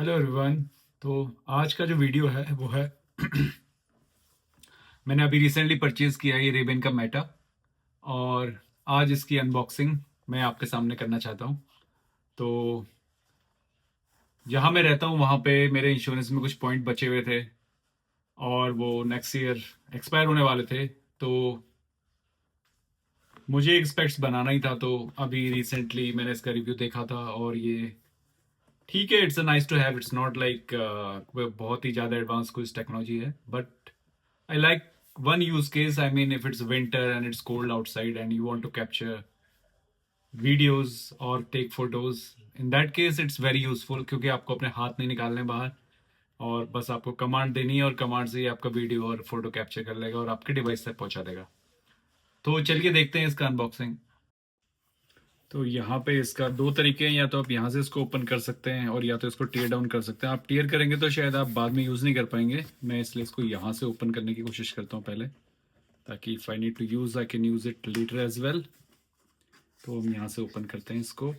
Hello everyone. तो आज का जो वीडियो है वो है मैंने अभी रिसेंटली परचेज किया है ये रेबेन का मेटा। और आज इसकी अनबॉक्सिंग मैं आपके सामने करना चाहता हूँ। तो जहाँ मैं रहता हूँ वहाँ पे मेरे इंश्योरेंस में कुछ पॉइंट बचे हुए थे और वो नेक्स्ट ईयर एक्सपायर होने वाले थे। तो मुझे एक स्पेक्स बनाना ही था, तो अभी रिसेंटली मैंने इसका रिव्यू देखा था और ये ठीक है। It's a nice to have, it's not like बहुत ही ज़्यादा एडवांस कुछ टेक्नोलॉजी है, but I like one use case. I mean, if it's winter and it's cold outside and you want to capture videos or take photos, in that case it's very useful क्योंकि आपको अपने हाथ नहीं निकालने बाहर और बस आपको कमांड देनी है और कमांड से ही आपका वीडियो और फोटो कैप्चर कर लेगा और आपके डिवाइस तक पहुंचा देगा। तो चलिए देखते हैं इसका अनबॉक्सिंग। तो यहाँ पे इसका दो तरीके हैं, या तो आप यहाँ से इसको ओपन कर सकते हैं और या तो इसको टीयर डाउन कर सकते हैं। आप टीयर करेंगे तो शायद आप बाद में यूज़ नहीं कर पाएंगे। मैं इसलिए इसको यहाँ से ओपन करने की कोशिश करता हूँ पहले, ताकि if I need to use I can use it later as well. तो हम यहाँ से ओपन करते हैं इसको।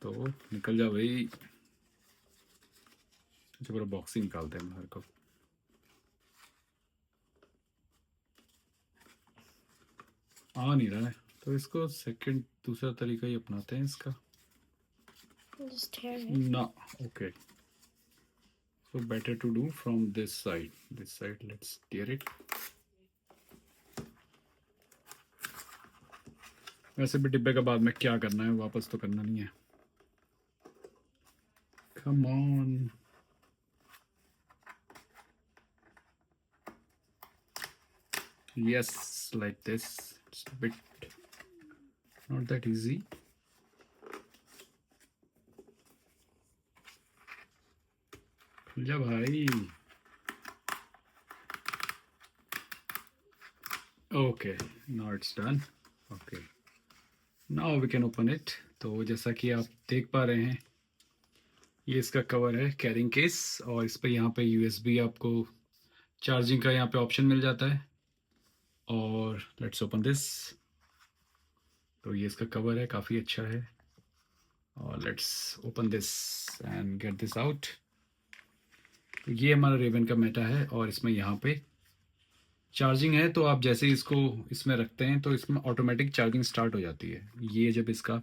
तो निकल जा भाई, जो पूरा बॉक्स ही निकालते हैं बाहर को। आ नहीं रहा है, तो इसको सेकंड दूसरा तरीका ही अपनाते हैं इसका। Just tear it. ना, okay. So better to do from this side. Let's tear it. वैसे भी डिब्बे का बाद में क्या करना है, वापस तो करना नहीं है। Come on. Yes, like this. It's bit not that easy. खुल जा भाई। Okay, now it's done. Okay, now we can open it. तो जैसा कि आप देख पा रहे हैं, ये इसका कवर है, कैरिंग केस, और इस पे यहाँ पे यूएसबी आपको चार्जिंग का यहाँ पे ऑप्शन मिल जाता है। और लेट्स ओपन दिस। तो ये इसका कवर है, काफ़ी अच्छा है। और let's open this and get this out. तो ये हमारा रेबन का मेटा है और इसमें यहाँ पे चार्जिंग है। तो आप जैसे ही इसको इसमें रखते हैं तो इसमें ऑटोमेटिक चार्जिंग स्टार्ट हो जाती है। ये जब इसका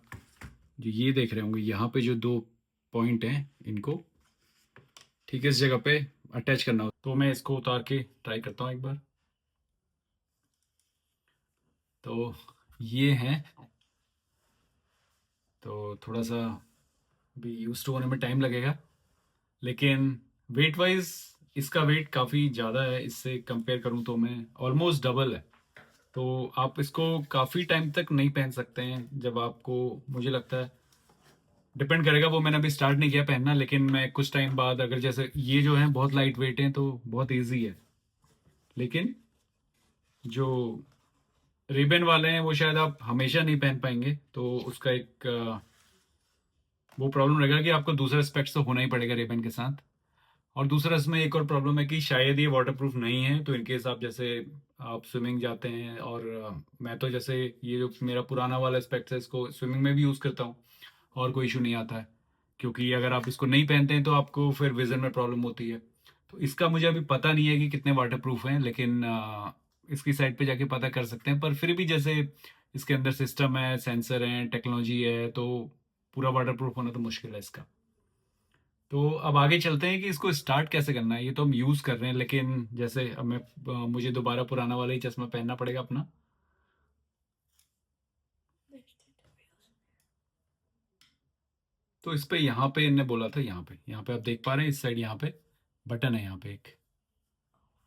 जो ये देख रहे होंगे यहाँ पे जो दो पॉइंट हैं, इनको ठीक है इस जगह पे अटैच करना हो। तो मैं इसको उतार के ट्राई करता हूँ एक बार। तो ये है, तो थोड़ा सा भी यूज टू होने में टाइम लगेगा, लेकिन वेट वाइज इसका वेट काफ़ी ज़्यादा है। इससे कंपेयर करूँ तो मैं ऑलमोस्ट डबल है। तो आप इसको काफ़ी टाइम तक नहीं पहन सकते हैं। जब आपको, मुझे लगता है डिपेंड करेगा, वो मैंने अभी स्टार्ट नहीं किया पहनना, लेकिन मैं कुछ टाइम बाद, अगर जैसे ये जो है बहुत लाइट वेट है तो बहुत ईजी है, लेकिन जो रिबन वाले हैं वो शायद आप हमेशा नहीं पहन पाएंगे। तो उसका एक वो प्रॉब्लम रहेगा कि आपको दूसरा स्पेक्स तो होना ही पड़ेगा रिबन के साथ। और दूसरा इसमें एक और प्रॉब्लम है कि शायद ये वाटरप्रूफ नहीं है। तो इनकेस आप जैसे आप स्विमिंग जाते हैं, और मैं तो जैसे ये जो मेरा पुराना वाला स्पेक्स है इसको स्विमिंग में भी यूज़ करता हूँ और कोई इशू नहीं आता है। क्योंकि अगर आप इसको नहीं पहनते हैं तो आपको फिर विजन में प्रॉब्लम होती है। तो इसका मुझे अभी पता नहीं है कि कितने वाटरप्रूफ हैं, लेकिन इसकी साइट पे जाके पता कर सकते हैं। पर फिर भी जैसे इसके अंदर सिस्टम है, सेंसर है, टेक्नोलॉजी है, तो पूरा वाटरप्रूफ होना तो मुश्किल है इसका। तो अब आगे चलते हैं कि इसको स्टार्ट कैसे करना है। ये तो हम यूज़ कर रहे हैं, लेकिन जैसे अब मैं मुझे दोबारा पुराना वाला ही चश्मा पहनना पड़ेगा अपना। तो इस पे यहाँ पे इनने बोला था, यहाँ पे आप देख पा रहे हैं इस साइड यहाँ पे बटन है यहाँ पे एक।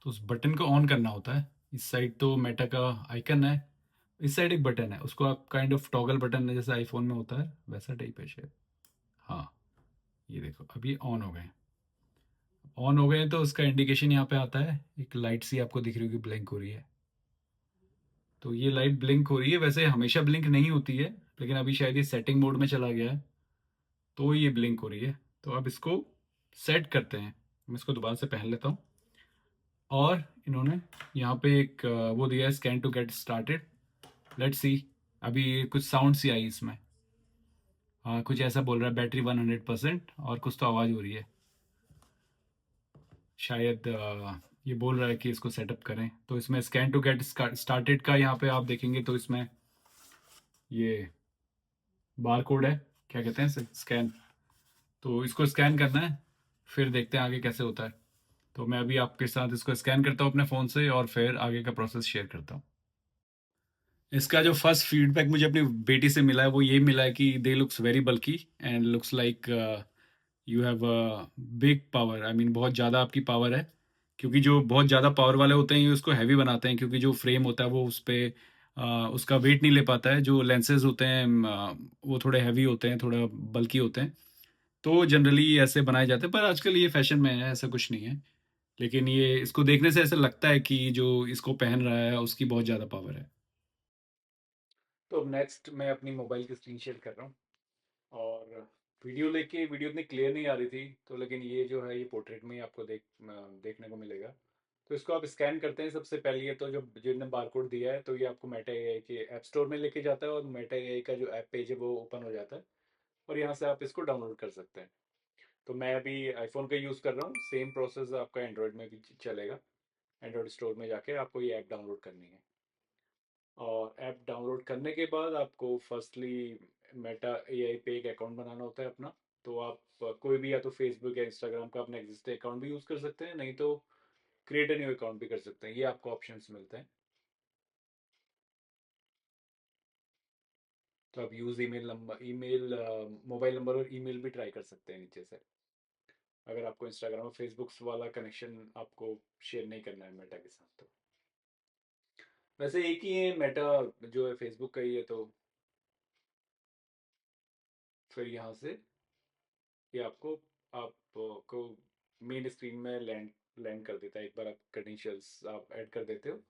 तो उस बटन को ऑन करना होता है। इस साइड तो मेटा का आइकन है, इस साइड एक बटन है, उसको आप काइंड ऑफ टॉगल बटन है जैसे आईफोन में होता है वैसा टाइप है शायद। हाँ, ये देखो अभी ऑन हो गए। ऑन हो गए तो उसका इंडिकेशन यहाँ पे आता है, एक लाइट सी आपको दिख रही होगी, ब्लिंक हो रही है। तो ये लाइट ब्लिंक हो रही है, वैसे हमेशा ब्लिंक नहीं होती है, लेकिन अभी शायद ये सेटिंग मोड में चला गया है तो ये ब्लिंक हो रही है। तो अब इसको सेट करते हैं। मैं इसको दोबारा से पहन लेता हूँ। और इन्होंने यहाँ पे एक वो दिया है, scan to get started. Let's see. अभी कुछ साउंड सी आई इसमें। हाँ, कुछ ऐसा बोल रहा है, बैटरी 100% और कुछ तो आवाज़ हो रही है। शायद ये बोल रहा है कि इसको सेटअप करें। तो इसमें स्कैन टू गेट स्टार्टेड का यहाँ पे आप देखेंगे तो इसमें ये बार कोड है, क्या कहते हैं इसे, स्कैन। तो इसको स्कैन करना है, फिर देखते हैं आगे कैसे होता है। तो मैं अभी आपके साथ इसको स्कैन करता हूँ अपने फ़ोन से और फिर आगे का प्रोसेस शेयर करता हूँ। इसका जो फर्स्ट फीडबैक मुझे अपनी बेटी से मिला है वो ये मिला है कि they looks very bulky and looks like you have big power. I mean बहुत ज़्यादा आपकी पावर है, क्योंकि जो बहुत ज़्यादा पावर वाले होते हैं ये उसको हैवी बनाते हैं, क्योंकि जो फ्रेम होता है वो उस पर उसका वेट नहीं ले पाता है। जो लेंसेज होते हैं वो थोड़े हैवी होते हैं, थोड़ा बल्की होते हैं। तो जनरली ऐसे बनाए जाते हैं, पर आजकल ये फैशन में है, ऐसा कुछ नहीं है। लेकिन ये इसको देखने से ऐसा लगता है कि जो इसको पहन रहा है उसकी बहुत ज़्यादा पावर है। तो अब नेक्स्ट मैं अपनी मोबाइल की स्क्रीन शेयर कर रहा हूँ और वीडियो लेके वीडियो इतनी क्लियर नहीं आ रही थी, तो लेकिन ये जो है ये पोर्ट्रेट में ही आपको देखने को मिलेगा। तो इसको आप स्कैन करते हैं सबसे पहले। ये तो जो जिन्होंने बारकोड दिया है तो ये आपको मेटा एआई के ऐप स्टोर में लेके जाता है और मेटा एआई का जो ऐप पेज है वो ओपन हो जाता है और यहाँ से आप इसको डाउनलोड कर सकते हैं। तो मैं अभी आईफोन का यूज़ कर रहा हूँ, सेम प्रोसेस आपका एंड्रॉयड में भी चलेगा। एंड्रॉयड स्टोर में जाके आपको ये ऐप डाउनलोड करनी है और ऐप डाउनलोड करने के बाद आपको फर्स्टली मेटा एआई पे एक अकाउंट बनाना होता है अपना। तो आप कोई भी या तो फेसबुक या इंस्टाग्राम का अपना एग्जिस्टिंग अकाउंट भी यूज़ कर सकते हैं, नहीं तो क्रिएट अ न्यू अकाउंट भी कर सकते हैं। ये आपको ऑप्शंस मिलते हैं। तो आप यूज़ ईमेल मोबाइल नंबर और ईमेल भी ट्राई कर सकते हैं नीचे से, अगर आपको इंस्टाग्राम और फेसबुक वाला कनेक्शन आपको शेयर नहीं करना है मेटा के साथ। तो वैसे एक ही है मेटा, जो है फेसबुक का ही है। तो फिर यहाँ से ये आपको मेन स्क्रीन में लैंड लैंड कर देता है। एक बार आप क्रेडेंशियल्स आप ऐड कर देते हो,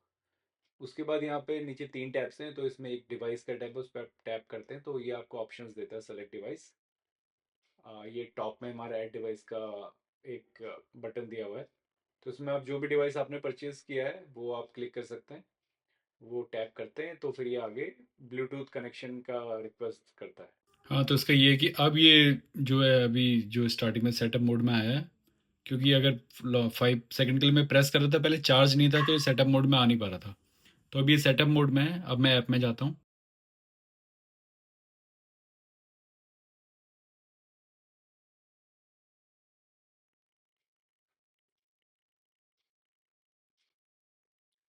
उसके बाद यहाँ पे नीचे 3 टैब्स हैं। तो इसमें एक डिवाइस का टैब है, उस पर टैप करते हैं तो ये आपको ऑप्शंस देता है, सेलेक्ट डिवाइस। ये टॉप में हमारा ऐड डिवाइस का एक बटन दिया हुआ है। तो इसमें आप जो भी डिवाइस आपने परचेज किया है वो आप क्लिक कर सकते हैं। वो टैप करते हैं तो फिर ये आगे ब्लूटूथ कनेक्शन का रिक्वेस्ट करता है। हाँ, तो इसका ये है कि अब ये जो है अभी जो स्टार्टिंग में सेटअप मोड में आया है, क्योंकि अगर 5 सेकंड के लिए मैं प्रेस कर रहा था पहले, चार्ज नहीं था तो ये सेटअप मोड में आ नहीं पा रहा था। तो अब ये सेटअप मोड में है। अब मैं ऐप में जाता हूँ।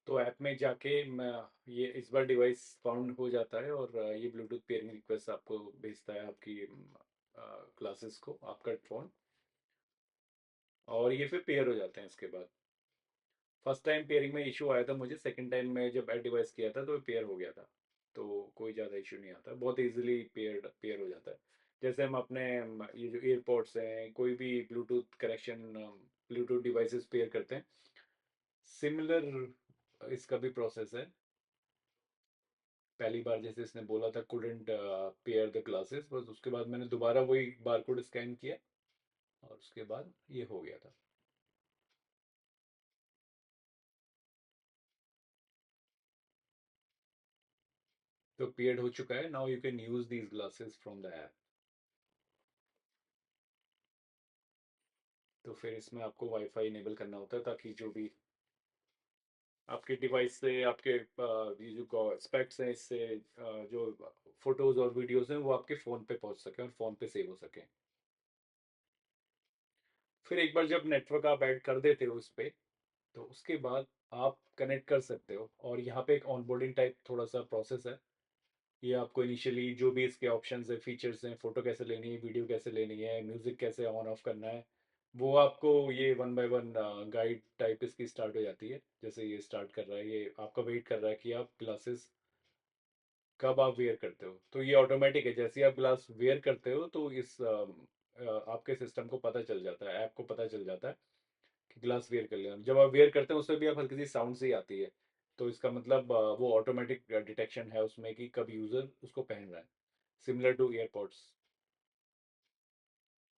तो ऐप में जाके मैं ये इस बार डिवाइस फाउंड हो जाता है और ये ब्लूटूथ पेयरिंग रिक्वेस्ट आपको भेजता है आपकी क्लासेस को, आपका फ़ोन। और ये फिर पेयर हो जाते हैं इसके बाद। फर्स्ट टाइम पेयरिंग में इशू आया था मुझे, सेकंड टाइम में जब ऐड डिवाइस किया था तो पेयर हो गया था। तो कोई ज़्यादा इशू नहीं आता, बहुत इजीली पेयर हो जाता है। जैसे हम अपने ये जो एयरपोर्ट्स हैं, कोई भी Bluetooth connection, Bluetooth devices pair करते हैं, सिमिलर इसका भी प्रोसेस है। पहली बार जैसे इसने बोला था कुडेंट पेयर द ग्लासेस, बस उसके बाद मैंने दोबारा वही बारकोड स्कैन किया और उसके बाद ये हो गया था। तो पेयर्ड हो चुका है। Now you can use these glasses from the app. तो फिर इसमें आपको वाईफाई इनेबल करना होता है ताकि जो भी आपके डिवाइस से आपके ये जो स्पेक्ट्स हैं इससे जो फोटोज और वीडियोस हैं वो आपके फ़ोन पे पहुंच सके और फ़ोन पे सेव हो सके। फिर एक बार जब नेटवर्क आप ऐड कर देते हो उस पे, तो उसके बाद आप कनेक्ट कर सकते हो। और यहाँ पे एक ऑनबोर्डिंग टाइप थोड़ा सा प्रोसेस है। ये आपको इनिशियली जो भी इसके ऑप्शंस है, फीचर्स हैं, फ़ोटो कैसे लेनी है, वीडियो कैसे लेनी है, म्यूज़िक कैसे ऑन ऑफ करना है, वो आपको ये one by one guide type इसकी स्टार्ट हो जाती है। जैसे ये स्टार्ट कर रहा है, ये आपका वेट कर रहा है कि आप ग्लासेस कब आप वेयर करते हो। तो ये ऑटोमेटिक है, जैसे ही आप ग्लास वेयर करते हो तो इस आपके सिस्टम को पता चल जाता है, ऐप को पता चल जाता है कि ग्लास वेयर कर लिया। जब आप वेयर करते हैं उसमें भी आप हल्की सी साउंड से ही आती है। तो इसका मतलब वो ऑटोमेटिक डिटेक्शन है उसमें कि कब यूज़र उसको पहन रहा है, सिमिलर टू एयरपॉड्स।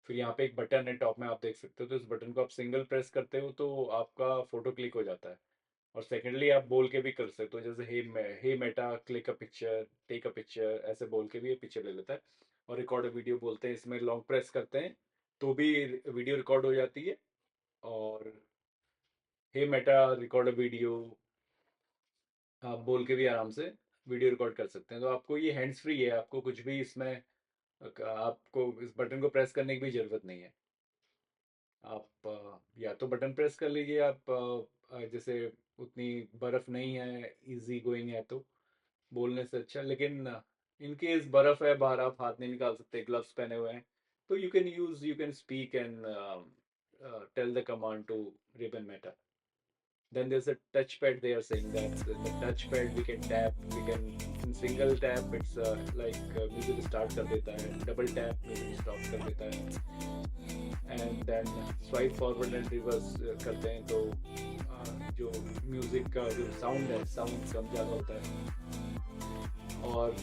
फिर यहाँ पे एक बटन है टॉप में, आप देख सकते हो। तो इस बटन को आप सिंगल प्रेस करते हो तो आपका फोटो क्लिक हो जाता है। और सेकेंडली आप बोल के भी कर सकते हो, जैसे hey Meta click a picture, take a picture, ऐसे बोल के भी ये पिक्चर ले लेता है। और रिकॉर्ड वीडियो बोलते हैं। इसमें लॉन्ग प्रेस करते हैं तो भी वीडियो रिकॉर्ड हो जाती है। और हे मेटा रिकॉर्ड वीडियो आप बोल के भी आराम से वीडियो रिकॉर्ड कर सकते हैं। तो आपको ये हैंड्स फ्री है, आपको कुछ भी इसमें आपको इस बटन को प्रेस करने की भी ज़रूरत नहीं है। आप या तो बटन प्रेस कर लीजिए, आप जैसे उतनी बर्फ़ नहीं है, इजी गोइंग है तो बोलने से अच्छा। लेकिन इन केस बर्फ़ है बाहर, आप हाथ नहीं निकाल सकते, ग्लव्स पहने हुए हैं, तो you can speak and tell the command to Ray-Ban Meta. Then there's a touchpad. They are saying that in the touchpad we can tap. We can in single tap. It's music start कर देता है. Double tap music stop कर देता है. And then swipe forward and reverse करते हैं तो जो म्यूजिक का जो साउंड है, साउंड कम ज़्यादा होता है। और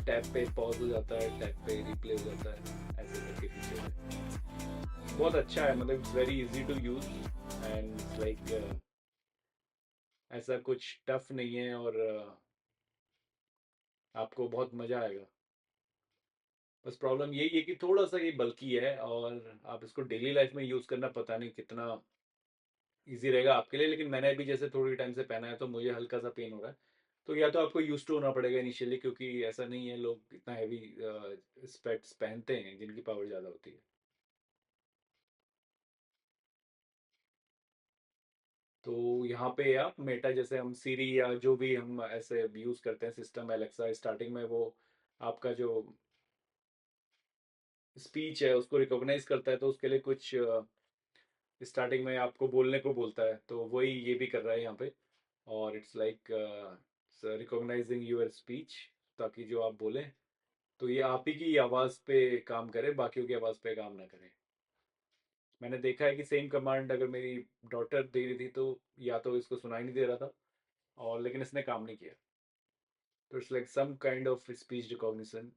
टैप पे पॉज हो जाता है, टैप पे रिप्ले हो जाता है, ऐसे करके फीचर है। बहुत अच्छा है, मतलब it's very easy to use and like ऐसा कुछ टफ नहीं है। और आपको बहुत मज़ा आएगा। बस प्रॉब्लम यही है कि थोड़ा सा ये बल्की है, और आप इसको डेली लाइफ में यूज़ करना पता नहीं कितना इजी रहेगा आपके लिए। लेकिन मैंने अभी जैसे थोड़ी टाइम से पहना है तो मुझे हल्का सा पेन हो रहा है। तो या तो आपको यूज टू होना पड़ेगा इनिशियली, क्योंकि ऐसा नहीं है लोग इतना हैवी स्पेक्ट्स पहनते हैं जिनकी पावर ज़्यादा होती है। तो यहाँ पे आप मेटा, जैसे हम सीरी या जो भी हम ऐसे यूज़ करते हैं सिस्टम, एलेक्सा, स्टार्टिंग में वो आपका जो स्पीच है उसको रिकॉग्नाइज करता है, तो उसके लिए कुछ स्टार्टिंग में आपको बोलने को बोलता है, तो वही ये भी कर रहा है यहाँ पे। और it's like recognising your speech, ताकि जो आप बोलें तो ये आप ही की आवाज़ पे काम करे, बाकियों की आवाज़ पे काम ना करे। मैंने देखा है कि सेम कमांड अगर मेरी डॉटर दे रही थी तो या तो इसको सुनाई नहीं दे रहा था, और लेकिन इसने काम नहीं किया। तो it's like some kind of speech recognition.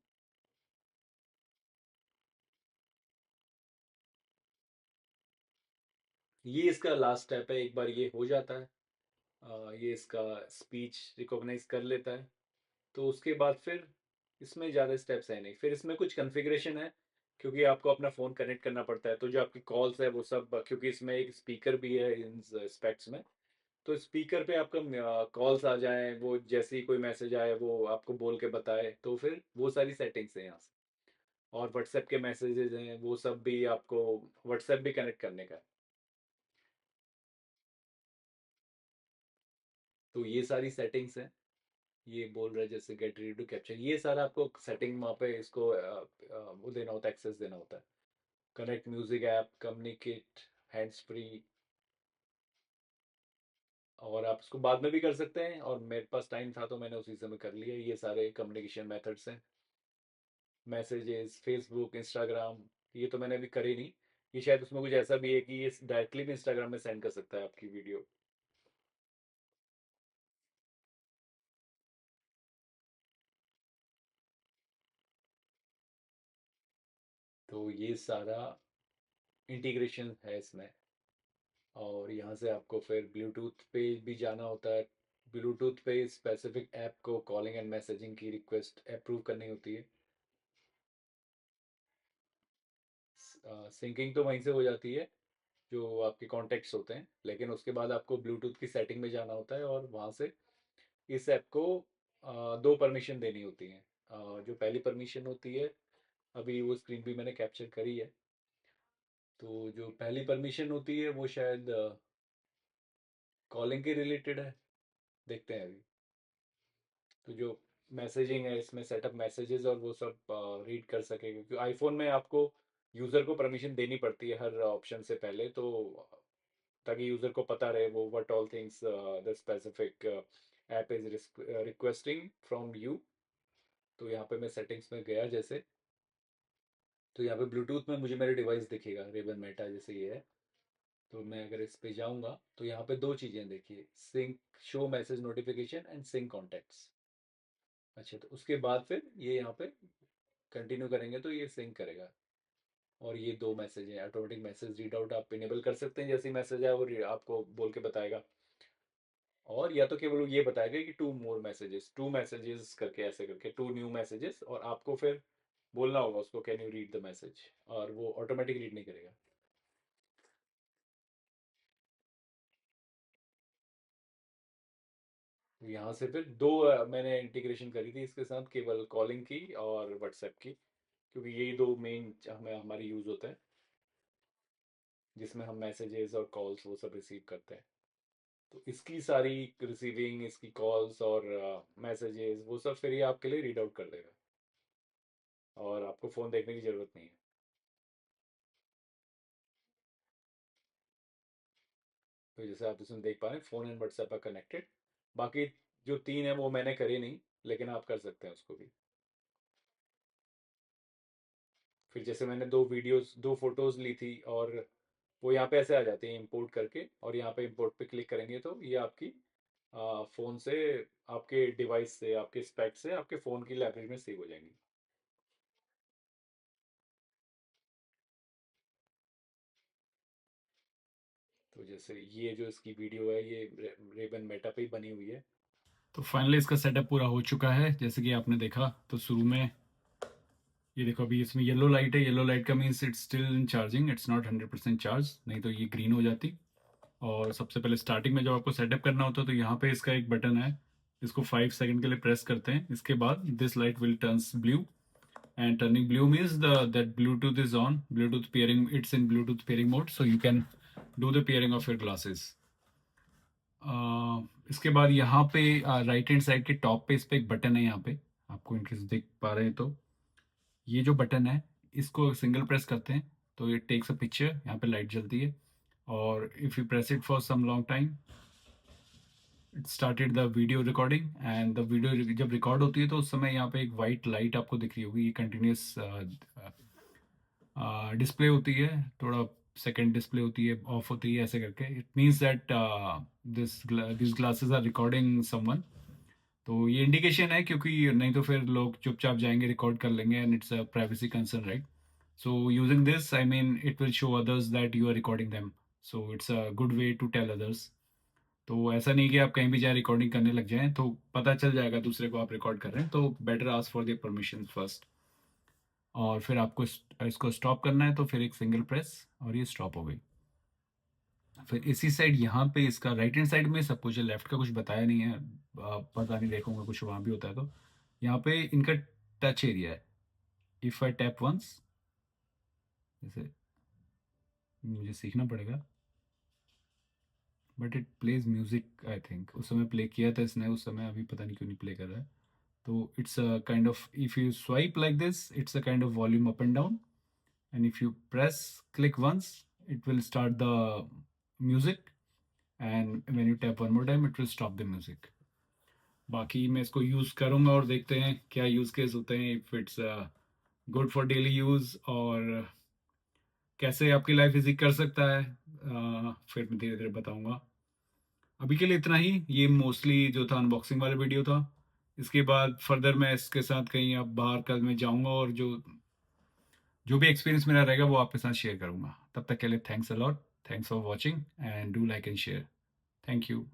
ये इसका लास्ट स्टेप है। एक बार ये हो जाता है, ये इसका स्पीच रिकॉग्नाइज कर लेता है, तो उसके बाद फिर इसमें ज़्यादा स्टेप्स है नहीं। फिर इसमें कुछ कॉन्फ़िगरेशन है, क्योंकि आपको अपना फ़ोन कनेक्ट करना पड़ता है, तो जो आपकी कॉल्स है वो सब, क्योंकि इसमें एक स्पीकर भी है इन स्पेक्स में, तो स्पीकर पे आपका कॉल्स आ जाएँ, वो जैसे ही कोई मैसेज आए वो आपको बोल के बताए, तो फिर वो सारी सेटिंग्स हैं यहाँ से। और व्हाट्सएप के मैसेजेस हैं, वो सब भी आपको व्हाट्सएप भी कनेक्ट करने का है। तो ये सारी सेटिंग्स हैं। ये बोल रहा है जैसे गेट रेडी टू कैप्चर, ये सारा आपको सेटिंग वहाँ पे इसको वो देना होता है, एक्सेस देना होता है। Connect music app, communicate, hands free, और आप इसको बाद में भी कर सकते हैं, और मेरे पास टाइम था तो मैंने उसी समय कर लिया। ये सारे कम्युनिकेशन मेथड्स हैं, मैसेजेस, फेसबुक, इंस्टाग्राम, ये तो मैंने अभी करी नहीं। ये शायद उसमें कुछ ऐसा भी है कि ये डायरेक्टली भी इंस्टाग्राम में सेंड कर सकता है आपकी वीडियो। तो ये सारा इंटीग्रेशन है इसमें। और यहाँ से आपको फिर ब्लूटूथ पे भी जाना होता है। ब्लूटूथ पे स्पेसिफिक ऐप को कॉलिंग एंड मैसेजिंग की रिक्वेस्ट अप्रूव करनी होती है। सिंकिंग तो वहीं से हो जाती है जो आपके कॉन्टेक्ट्स होते हैं, लेकिन उसके बाद आपको ब्लूटूथ की सेटिंग में जाना होता है, और वहाँ से इस ऐप को दो परमिशन देनी होती हैं। जो पहली परमिशन होती है, अभी वो स्क्रीन भी मैंने कैप्चर करी है। तो जो पहली परमिशन होती है वो शायद कॉलिंग के रिलेटेड है, देखते हैं अभी। तो जो मैसेजिंग है इसमें सेटअप मैसेजेस और वो सब रीड कर सके, क्योंकि आईफोन में आपको यूज़र को परमिशन देनी पड़ती है हर ऑप्शन से पहले, तो ताकि यूज़र को पता रहे वो what all things the specific app is requesting from you. तो यहाँ पे मैं सेटिंग्स में गया जैसे, तो यहाँ पे ब्लूटूथ में मुझे मेरे डिवाइस दिखेगा, रेबन मेटा जैसे ये है। तो मैं अगर इस पे जाऊँगा तो यहाँ पे दो चीज़ें देखिए, sync, show message notification and sync contacts. अच्छा, तो उसके बाद फिर ये यहाँ पे कंटिन्यू करेंगे तो ये सिंक करेगा। और ये दो मैसेज हैं, ऑटोमेटिक मैसेज रीड आउट आप इनेबल कर सकते हैं, जैसे ही मैसेज आए वो आपको बोल के बताएगा। और या तो केवल ये बताएगा कि two more messages, two messages करके, ऐसे करके टू न्यू मैसेजेस, और आपको फिर बोलना होगा उसको can you read the message, और वो ऑटोमेटिक रीड नहीं करेगा। तो यहाँ से फिर दो मैंने इंटीग्रेशन करी थी इसके साथ, केवल कॉलिंग की और व्हाट्सएप की, क्योंकि यही दो मेन हमें हमारे यूज़ होते हैं जिसमें हम मैसेजेस और कॉल्स वो सब रिसीव करते हैं। तो इसकी सारी रिसीविंग, इसकी कॉल्स और मैसेजेस वो सब फिर ये आपके लिए रीड आउट कर देगा, और आपको फ़ोन देखने की ज़रूरत नहीं है। तो जैसे आप इसमें देख पा रहे हैं, phone and WhatsApp are connected. बाकी जो तीन है वो मैंने करे नहीं, लेकिन आप कर सकते हैं उसको भी। फिर जैसे मैंने दो वीडियोस, दो फोटोज ली थी, और वो यहाँ पे ऐसे आ जाती हैं इंपोर्ट करके, और यहाँ पे इंपोर्ट पे क्लिक करेंगे तो ये आपकी फ़ोन से, आपके डिवाइस से, आपके स्पेक से आपके फ़ोन की लाइब्रेरी में सेव हो जाएंगी। तो जैसे ये जो इसकी वीडियो है, ये रेबन मेटा पे ही बनी हुई है। तो फाइनली इसका सेटअप पूरा हो चुका है, जैसे कि आपने देखा। तो शुरू में ये देखो, अभी इसमें येलो लाइट है, येलो लाइट का means it's still in charging, it's not 100% charge, नहीं तो ये ग्रीन हो जाती। और सबसे पहले स्टार्टिंग में जब आपको सेटअप करना होता है तो यहाँ पे इसका एक बटन है, इसको 5 सेकंड के लिए प्रेस करते हैं, इसके बाद this light will turns blue, and turning blue means the that Bluetooth is on, Bluetooth pairing, it's in Bluetooth pairing mode, so you can do the pairing of your glasses. इसके बाद यहाँ पे right hand side के top पे इस पे एक button है, यहाँ पे आपको इनकेस देख पा रहे हैं तो ये जो बटन है इसको सिंगल प्रेस करते हैं तो ये टेक्स अ पिक्चर, यहाँ पे लाइट जलती है, और if you press it for some long time it started the video recording, and the video जब रिकॉर्ड होती है तो उस समय यहाँ पे एक वाइट लाइट आपको दिख रही होगी, ये कंटिन्यूस डिस्प्ले होती है, थोड़ा सेकंड डिस्प्ले होती है, ऑफ होती है, ऐसे करके it means that this glasses are recording someone. तो ये इंडिकेशन है, क्योंकि नहीं तो फिर लोग चुपचाप जाएंगे, रिकॉर्ड कर लेंगे, and it's a privacy concern, right? So using this I mean it will show others that you are recording them, so it's a good way to tell others. तो ऐसा नहीं कि आप कहीं भी जाए रिकॉर्डिंग करने लग जाएं तो पता चल जाएगा दूसरे को आप रिकॉर्ड कर रहे हैं, तो better ask for their permission first. और फिर आपको इसको स्टॉप करना है तो फिर एक सिंगल प्रेस और ये स्टॉप हो गई। फिर इसी साइड यहाँ पे इसका राइट हैंड साइड में सब कुछ है, लेफ्ट का कुछ बताया नहीं है, पता नहीं, देखूंगा कुछ वहाँ भी होता है तो। यहाँ पे इनका टच एरिया है, इफ़ आई टैप वंस, जैसे मुझे सीखना पड़ेगा, but it plays music, I think उस समय प्ले किया था इसने उस समय, अभी पता नहीं क्यों नहीं प्ले कर रहा है। तो it's a kind of, if you swipe like this it's a kind of volume up and down, and if you press click once it will start the music, and when you tap one more time it will stop the music। बाकी मैं इसको use करूँगा और देखते हैं क्या use case होते हैं, if it's good for daily use, और कैसे आपकी लाइफ इजी कर सकता है, फिर मैं धीरे धीरे बताऊँगा। अभी के लिए इतना ही, ये मोस्टली जो था अनबॉक्सिंग वाला वीडियो था। इसके बाद फर्दर मैं इसके साथ कहीं अब बाहर कल मैं जाऊँगा, और जो जो भी एक्सपीरियंस मेरा रहेगा वो आपके साथ शेयर करूँगा। तब तक के लिए thanks a lot, thanks for watching, and do like and share. Thank you.